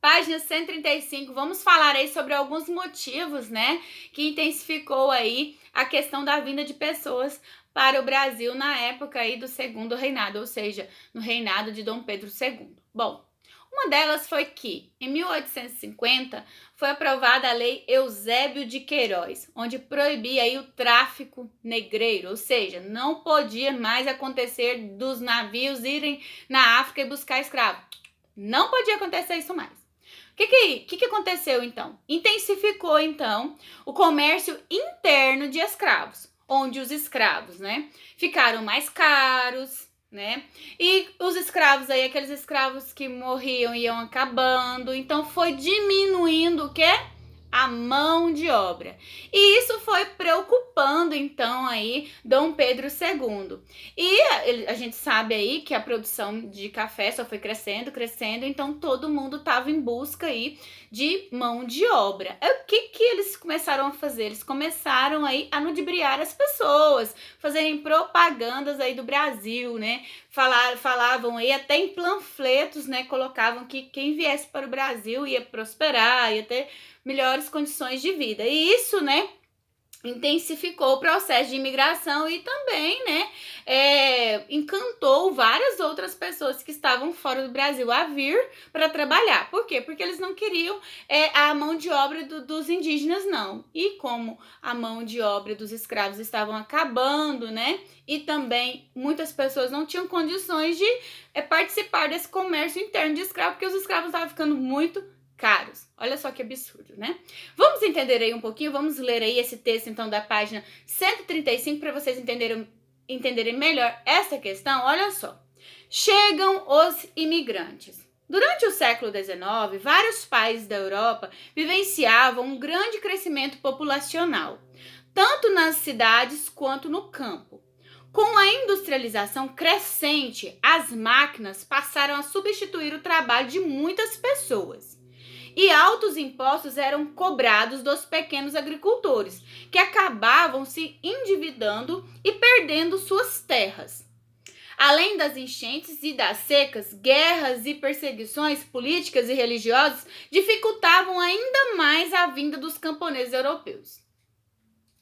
Página 135, vamos falar aí sobre alguns motivos, né, que intensificou aí a questão da vinda de pessoas para o Brasil na época aí do segundo reinado, ou seja, no reinado de Dom Pedro II. Bom, uma delas foi que, em 1850, foi aprovada a Lei Eusébio de Queiroz, onde proibia aí o tráfico negreiro, ou seja, não podia mais acontecer dos navios irem na África e buscar escravos. Não podia acontecer isso mais. O que aconteceu então? Intensificou então o comércio interno de escravos, onde os escravos, né, ficaram mais caros, né? E os escravos aí, aqueles escravos que morriam iam acabando, então foi diminuindo o quê? A mão de obra. E isso foi preocupando, então, aí, Dom Pedro II. E a gente sabe aí que a produção de café só foi crescendo, então todo mundo estava em busca aí de mão de obra. O que eles começaram a fazer? Eles começaram aí a ludibriar as pessoas, fazerem propagandas aí do Brasil, né? Falavam aí até em panfletos, né? Colocavam que quem viesse para o Brasil ia prosperar, ia ter melhores condições de vida. E isso, né, intensificou o processo de imigração e também, né, encantou várias outras pessoas que estavam fora do Brasil a vir para trabalhar. Por quê? Porque eles não queriam a mão de obra dos indígenas, não. E como a mão de obra dos escravos estavam acabando, né, e também muitas pessoas não tinham condições de participar desse comércio interno de escravos, porque os escravos estavam ficando muito caros. Olha só que absurdo, né? Vamos entender aí um pouquinho, vamos ler aí esse texto então da página 135 para vocês entenderem melhor essa questão. Olha só. Chegam os imigrantes. Durante o século XIX, vários países da Europa vivenciavam um grande crescimento populacional, tanto nas cidades quanto no campo. Com a industrialização crescente, as máquinas passaram a substituir o trabalho de muitas pessoas. E altos impostos eram cobrados dos pequenos agricultores, que acabavam se endividando e perdendo suas terras. Além das enchentes e das secas, guerras e perseguições políticas e religiosas dificultavam ainda mais a vinda dos camponeses europeus.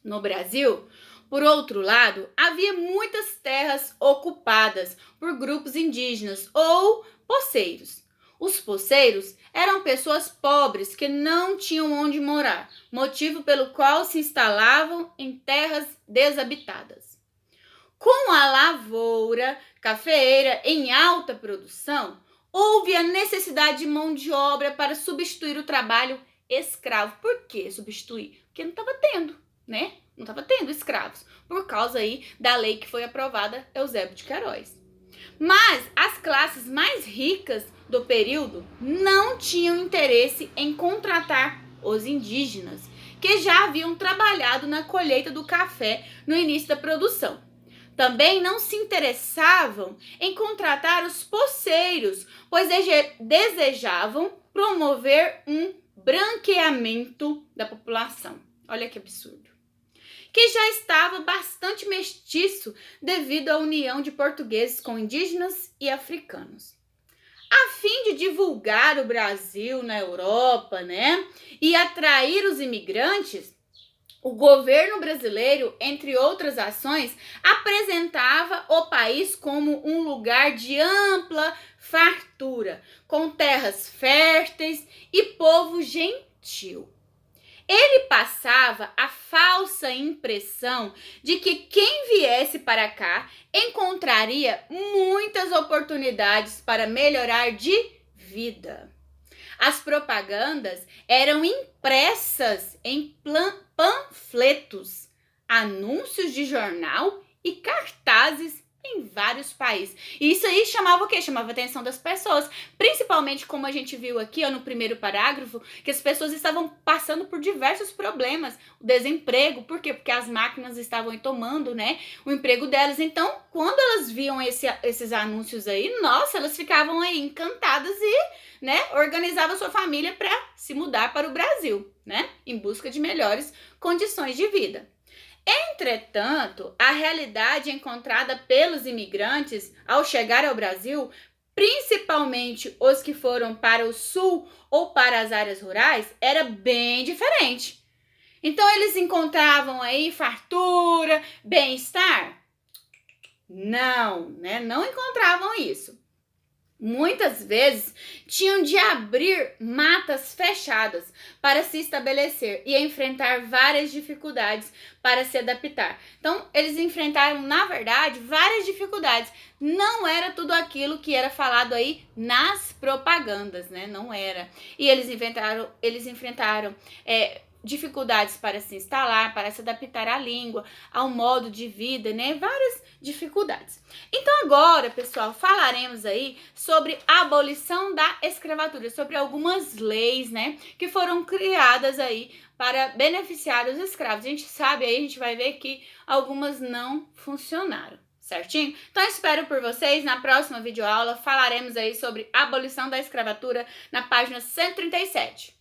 No Brasil, por outro lado, havia muitas terras ocupadas por grupos indígenas ou poceiros. Os poceiros eram pessoas pobres que não tinham onde morar, motivo pelo qual se instalavam em terras desabitadas. Com a lavoura cafeeira em alta produção, houve a necessidade de mão de obra para substituir o trabalho escravo. Por que substituir? Porque não estava tendo, né? Não estava tendo escravos, por causa aí da lei que foi aprovada, Eusébio de Queiroz. Mas as classes mais ricas do período não tinham interesse em contratar os indígenas, que já haviam trabalhado na colheita do café no início da produção. Também não se interessavam em contratar os poceiros, pois desejavam promover um branqueamento da população. Olha que absurdo. Que já estava bastante mestiço devido à união de portugueses com indígenas e africanos. A fim de divulgar o Brasil na Europa, né, e atrair os imigrantes, o governo brasileiro, entre outras ações, apresentava o país como um lugar de ampla fartura, com terras férteis e povo gentil. Ele passava a falsa impressão de que quem viesse para cá encontraria muitas oportunidades para melhorar de vida. As propagandas eram impressas em panfletos, anúncios de jornal e cartazes em vários países. E isso aí chamava o quê? Chamava a atenção das pessoas. Principalmente, como a gente viu aqui no primeiro parágrafo, que as pessoas estavam passando por diversos problemas. O desemprego, por quê? Porque as máquinas estavam tomando, né, o emprego delas. Então, quando elas viam esses anúncios aí, nossa, elas ficavam aí encantadas e, né, organizavam sua família para se mudar para o Brasil, né, em busca de melhores condições de vida. Entretanto, a realidade encontrada pelos imigrantes ao chegar ao Brasil principalmente os que foram para o sul ou para as áreas rurais, era bem diferente. Então, eles encontravam aí fartura, bem-estar? Não, né? Não encontravam isso. Muitas vezes tinham de abrir matas fechadas para se estabelecer e enfrentar várias dificuldades para se adaptar. Então, eles enfrentaram, na verdade, várias dificuldades. Não era tudo aquilo que era falado aí nas propagandas, né? Não era. E eles enfrentaram dificuldades para se instalar, para se adaptar à língua, ao modo de vida, né? Várias dificuldades. Então agora, pessoal, falaremos aí sobre a abolição da escravatura, sobre algumas leis, né, que foram criadas aí para beneficiar os escravos. A gente sabe aí, a gente vai ver que algumas não funcionaram. Certinho? Então, espero por vocês. Na próxima videoaula falaremos aí sobre a abolição da escravatura na página 137.